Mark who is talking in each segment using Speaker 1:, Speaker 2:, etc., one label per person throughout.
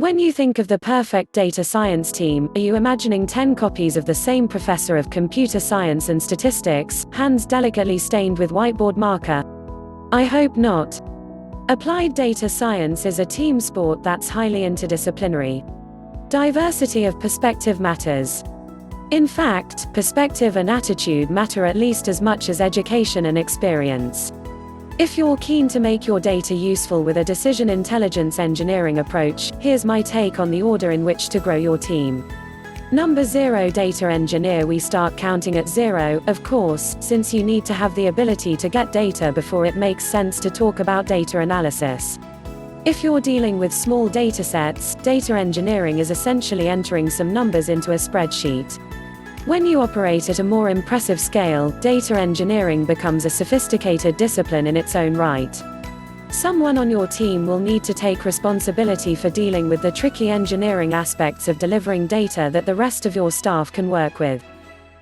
Speaker 1: When you think of the perfect data science team, are you imagining 10 copies of the same professor of computer science and statistics, hands delicately stained with whiteboard marker? I hope not. Applied data science is a team sport that's highly interdisciplinary. Diversity of perspective matters. In fact, perspective and attitude matter at least as much as education and experience. If you're keen to make your data useful with a decision intelligence engineering approach, here's my take on the order in which to grow your team. Number 0, data engineer. We start counting at 0, of course, since you need to have the ability to get data before it makes sense to talk about data analysis. If you're dealing with small datasets, data engineering is essentially entering some numbers into a spreadsheet. When you operate at a more impressive scale, data engineering becomes a sophisticated discipline in its own right. Someone on your team will need to take responsibility for dealing with the tricky engineering aspects of delivering data that the rest of your staff can work with.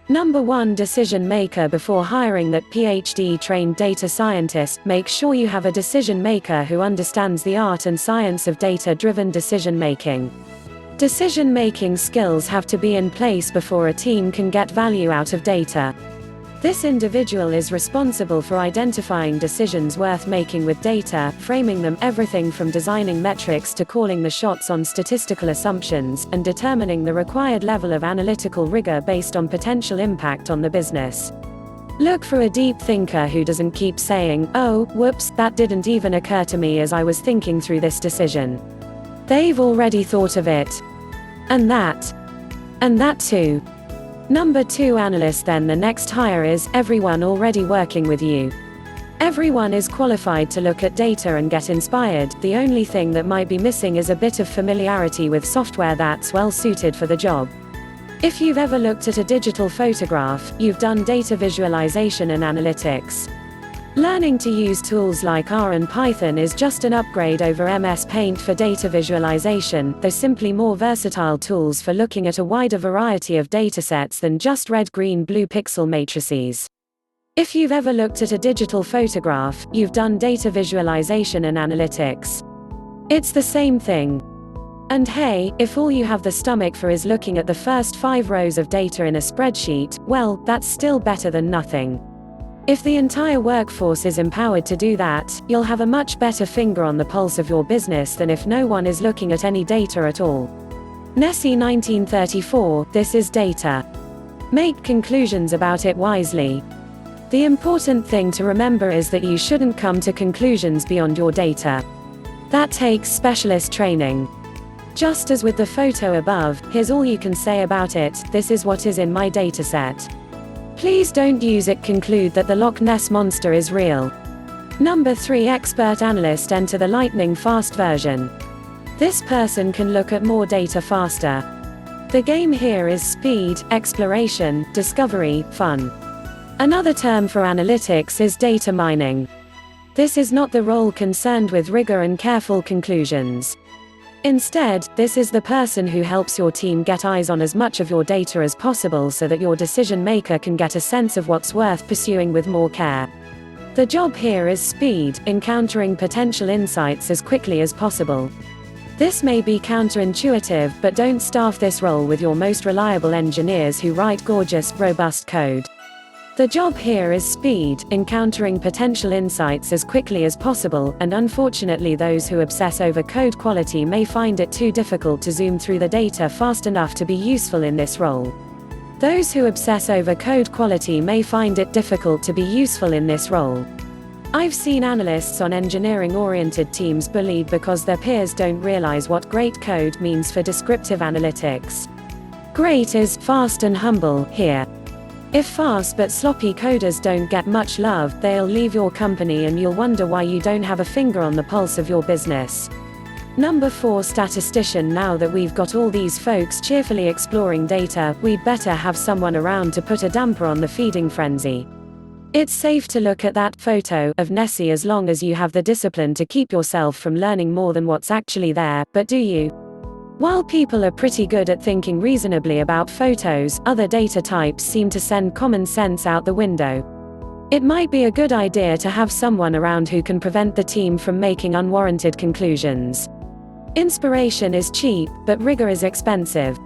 Speaker 1: Number 1, decision maker. Before hiring that PhD-trained data scientist, make sure you have a decision maker who understands the art and science of data-driven decision making. Decision-making skills have to be in place before a team can get value out of data. This individual is responsible for identifying decisions worth making with data, framing them, everything from designing metrics to calling the shots on statistical assumptions, and determining the required level of analytical rigor based on potential impact on the business. Look for a deep thinker who doesn't keep saying, "Oh, whoops, that didn't even occur to me as I was thinking through this decision." They've already thought of it. And that too. Number 2, analyst. Then the next hire is everyone already working with you. Everyone is qualified to look at data and get inspired. The only thing that might be missing is a bit of familiarity with software that's well suited for the job. If you've ever looked at a digital photograph, you've done data visualization and analytics. Learning to use tools like R and Python is just an upgrade over MS Paint for data visualization, though simply more versatile tools for looking at a wider variety of datasets than just red, green, blue pixel matrices. If you've ever looked at a digital photograph, you've done data visualization and analytics. It's the same thing. And hey, if all you have the stomach for is looking at the first 5 rows of data in a spreadsheet, well, that's still better than nothing. If the entire workforce is empowered to do that, you'll have a much better finger on the pulse of your business than if no one is looking at any data at all. Nessie 1934, this is data. Make conclusions about it wisely. The important thing to remember is that you shouldn't come to conclusions beyond your data. That takes specialist training. Just as with the photo above, here's all you can say about it: this is what is in my dataset. Please don't use it conclude that the Loch Ness Monster is real. Number 3, expert analyst. Enter the lightning fast version. This person can look at more data faster. The game here is speed, exploration, discovery, fun. Another term for analytics is data mining. This is not the role concerned with rigor and careful conclusions. Instead, this is the person who helps your team get eyes on as much of your data as possible so that your decision maker can get a sense of what's worth pursuing with more care. The job here is speed, encountering potential insights as quickly as possible. This may be counterintuitive, but don't staff this role with your most reliable engineers who write gorgeous, robust code. The job here is speed, encountering potential insights as quickly as possible, and unfortunately those who obsess over code quality may find it too difficult to zoom through the data fast enough to be useful in this role. Those who obsess over code quality may find it difficult to be useful in this role. I've seen analysts on engineering-oriented teams bullied because their peers don't realize what great code means for descriptive analytics. Great is fast and humble here. If fast but sloppy coders don't get much love, they'll leave your company and you'll wonder why you don't have a finger on the pulse of your business. Number 4, statistician. Now that we've got all these folks cheerfully exploring data, we'd better have someone around to put a damper on the feeding frenzy. It's safe to look at that photo of Nessie as long as you have the discipline to keep yourself from learning more than what's actually there, but do you? While people are pretty good at thinking reasonably about photos, other data types seem to send common sense out the window. It might be a good idea to have someone around who can prevent the team from making unwarranted conclusions. Inspiration is cheap, but rigor is expensive.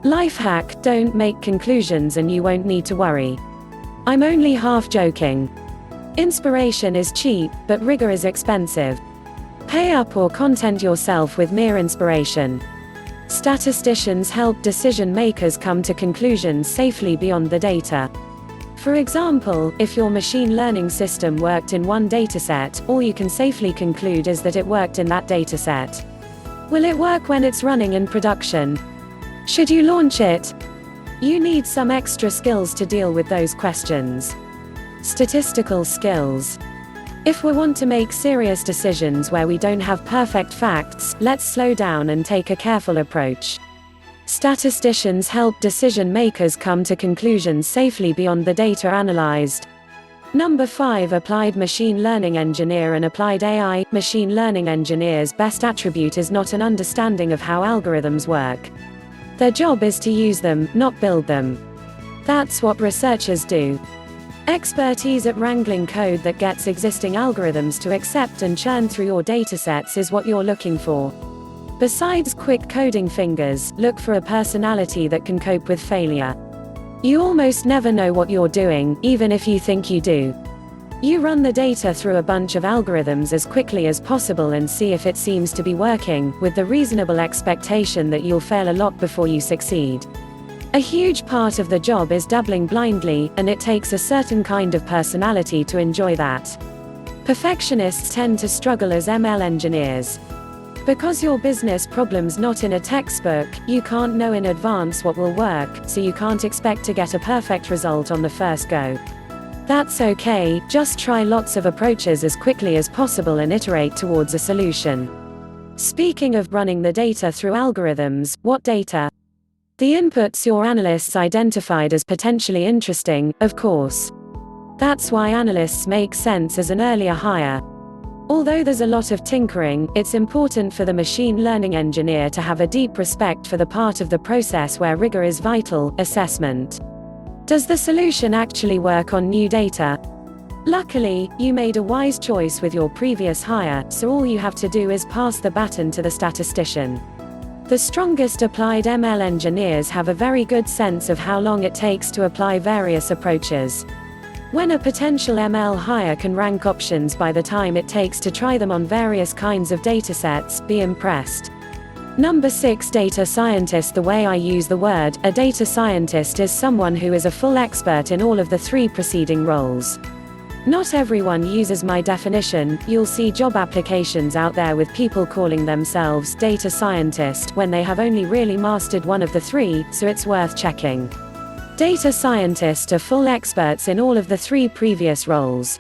Speaker 1: Life hack: don't make conclusions and you won't need to worry. I'm only half joking. Inspiration is cheap, but rigor is expensive. Pay up or content yourself with mere inspiration. Statisticians help decision makers come to conclusions safely beyond the data. For example, if your machine learning system worked in one dataset, all you can safely conclude is that it worked in that dataset. Will it work when it's running in production? Should you launch it? You need some extra skills to deal with those questions. Statistical skills. If we want to make serious decisions where we don't have perfect facts, let's slow down and take a careful approach. Statisticians help decision makers come to conclusions safely beyond the data analyzed. Number 5. Applied machine learning engineer and applied AI. Machine learning engineers' best attribute is not an understanding of how algorithms work. Their job is to use them, not build them. That's what researchers do. Expertise at wrangling code that gets existing algorithms to accept and churn through your datasets is what you're looking for. Besides quick coding fingers, look for a personality that can cope with failure. You almost never know what you're doing, even if you think you do. You run the data through a bunch of algorithms as quickly as possible and see if it seems to be working, with the reasonable expectation that you'll fail a lot before you succeed. A huge part of the job is dabbling blindly, and it takes a certain kind of personality to enjoy that. Perfectionists tend to struggle as ML engineers. Because your business problem's not in a textbook, you can't know in advance what will work, so you can't expect to get a perfect result on the first go. That's okay, just try lots of approaches as quickly as possible and iterate towards a solution. Speaking of running the data through algorithms, what data? The inputs your analysts identified as potentially interesting, of course. That's why analysts make sense as an earlier hire. Although there's a lot of tinkering, it's important for the machine learning engineer to have a deep respect for the part of the process where rigor is vital: assessment. Does the solution actually work on new data? Luckily, you made a wise choice with your previous hire, so all you have to do is pass the baton to the statistician. The strongest applied ML engineers have a very good sense of how long it takes to apply various approaches. When a potential ML hire can rank options by the time it takes to try them on various kinds of datasets, be impressed. Number 6. Data scientist. The way I use the word, a data scientist, is someone who is a full expert in all of the 3 preceding roles. Not everyone uses my definition. You'll see job applications out there with people calling themselves data scientist when they have only really mastered one of the 3, so it's worth checking. Data scientists are full experts in all of the 3 previous roles.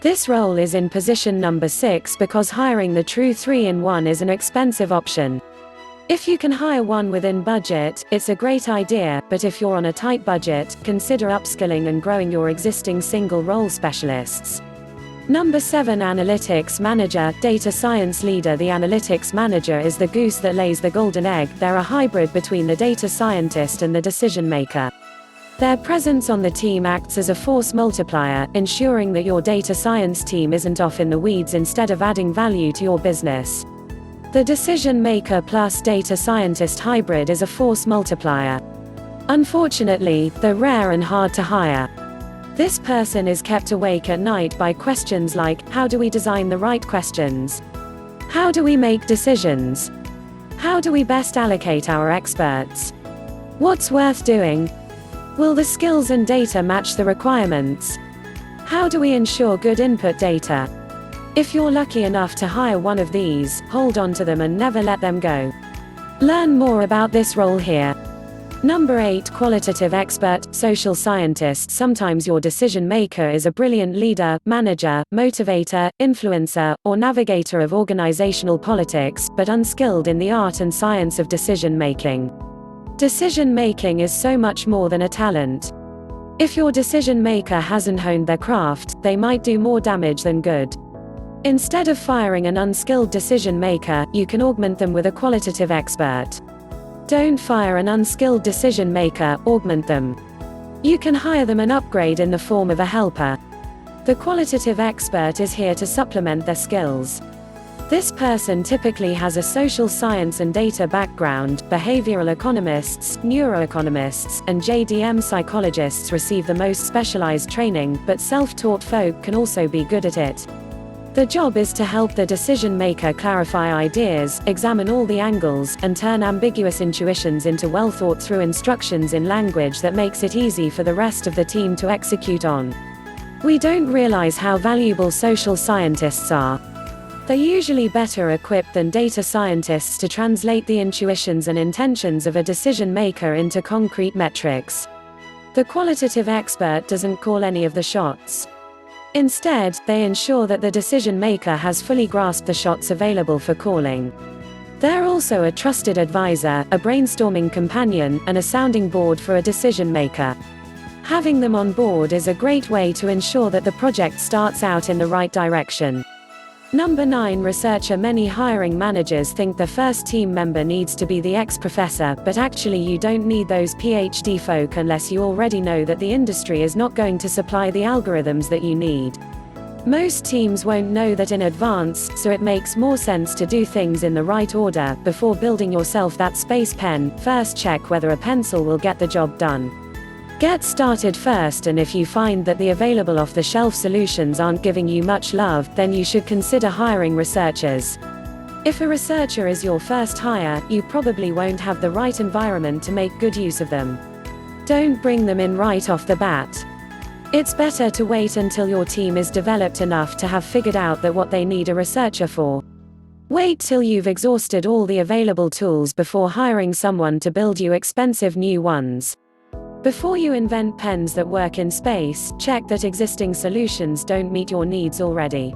Speaker 1: This role is in position number 6 because hiring the true 3-in-1 is an expensive option. If you can hire one within budget, it's a great idea, but if you're on a tight budget, consider upskilling and growing your existing single-role specialists. Number 7. Analytics manager. Data science leader. The analytics manager is the goose that lays the golden egg. They're a hybrid between the data scientist and the decision maker. Their presence on the team acts as a force multiplier, ensuring that your data science team isn't off in the weeds instead of adding value to your business. The decision maker plus data scientist hybrid is a force multiplier. Unfortunately, they're rare and hard to hire. This person is kept awake at night by questions like, how do we design the right questions? How do we make decisions? How do we best allocate our experts? What's worth doing? Will the skills and data match the requirements? How do we ensure good input data? If you're lucky enough to hire one of these, hold on to them and never let them go. Learn more about this role here. Number 8. Qualitative expert. Social scientist. Sometimes your decision maker is a brilliant leader, manager, motivator, influencer, or navigator of organizational politics, but unskilled in the art and science of decision making. Decision making is so much more than a talent. If your decision maker hasn't honed their craft, they might do more damage than good. Instead of firing an unskilled decision maker, you can augment them with a qualitative expert. Don't fire an unskilled decision maker, augment them. You can hire them an upgrade in the form of a helper. The qualitative expert is here to supplement their skills. This person typically has a social science and data background. Behavioral economists, neuroeconomists, and JDM psychologists receive the most specialized training, but self-taught folk can also be good at it. The job is to help the decision maker clarify ideas, examine all the angles, and turn ambiguous intuitions into well-thought-through instructions in language that makes it easy for the rest of the team to execute on. We don't realize how valuable social scientists are. They're usually better equipped than data scientists to translate the intuitions and intentions of a decision maker into concrete metrics. The qualitative expert doesn't call any of the shots. Instead, they ensure that the decision maker has fully grasped the shots available for calling. They're also a trusted advisor, a brainstorming companion, and a sounding board for a decision maker. Having them on board is a great way to ensure that the project starts out in the right direction. Number 9. Researcher. Many hiring managers think the first team member needs to be the ex-professor, but actually you don't need those PhD folk unless you already know that the industry is not going to supply the algorithms that you need. Most teams won't know that in advance, so it makes more sense to do things in the right order. Before building yourself that space pen, first check whether a pencil will get the job done. Get started first, and if you find that the available off-the-shelf solutions aren't giving you much love, then you should consider hiring researchers. If a researcher is your first hire, you probably won't have the right environment to make good use of them. Don't bring them in right off the bat. It's better to wait until your team is developed enough to have figured out that what they need a researcher for. Wait till you've exhausted all the available tools before hiring someone to build you expensive new ones. Before you invent pens that work in space, check that existing solutions don't meet your needs already.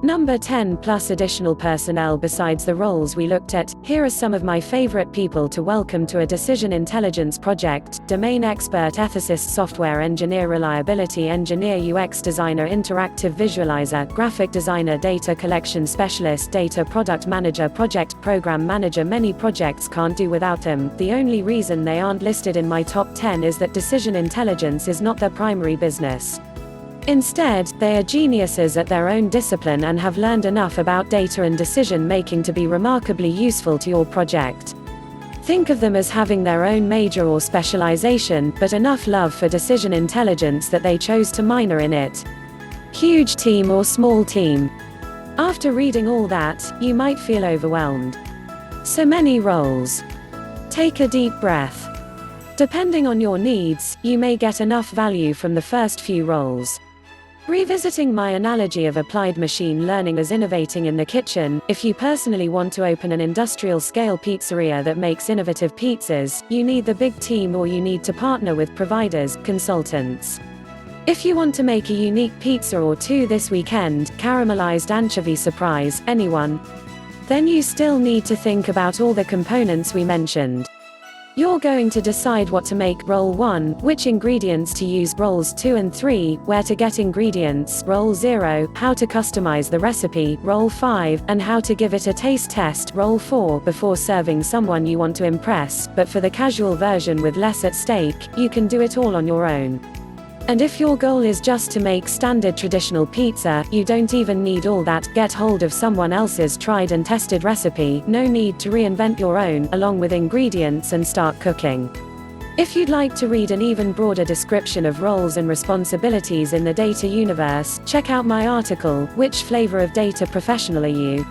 Speaker 1: Number 10. Plus additional personnel. Besides the roles we looked at, here are some of my favorite people to welcome to a decision intelligence project: domain expert, ethicist, software engineer, reliability engineer, UX designer, interactive visualizer, graphic designer, data collection specialist, data product manager, project program manager. Many projects can't do without them. The only reason they aren't listed in my top 10 is that decision intelligence is not their primary business. Instead, they are geniuses at their own discipline and have learned enough about data and decision making to be remarkably useful to your project. Think of them as having their own major or specialization, but enough love for decision intelligence that they chose to minor in it. Huge team or small team? After reading all that, you might feel overwhelmed. So many roles. Take a deep breath. Depending on your needs, you may get enough value from the first few roles. Revisiting my analogy of applied machine learning as innovating in the kitchen, if you personally want to open an industrial-scale pizzeria that makes innovative pizzas, you need the big team, or you need to partner with providers, consultants. If you want to make a unique pizza or two this weekend, caramelized anchovy surprise, anyone? Then you still need to think about all the components we mentioned. You're going to decide what to make, role 1, which ingredients to use, roles 2 and 3, where to get ingredients, role 0, how to customize the recipe, role 5, and how to give it a taste test, role 4, before serving someone you want to impress. But for the casual version with less at stake, you can do it all on your own. And if your goal is just to make standard traditional pizza, you don't even need all that. Get hold of someone else's tried and tested recipe, no need to reinvent your own, along with ingredients, and start cooking. If you'd like to read an even broader description of roles and responsibilities in the data universe, check out my article, Which Flavor of Data Professional Are You?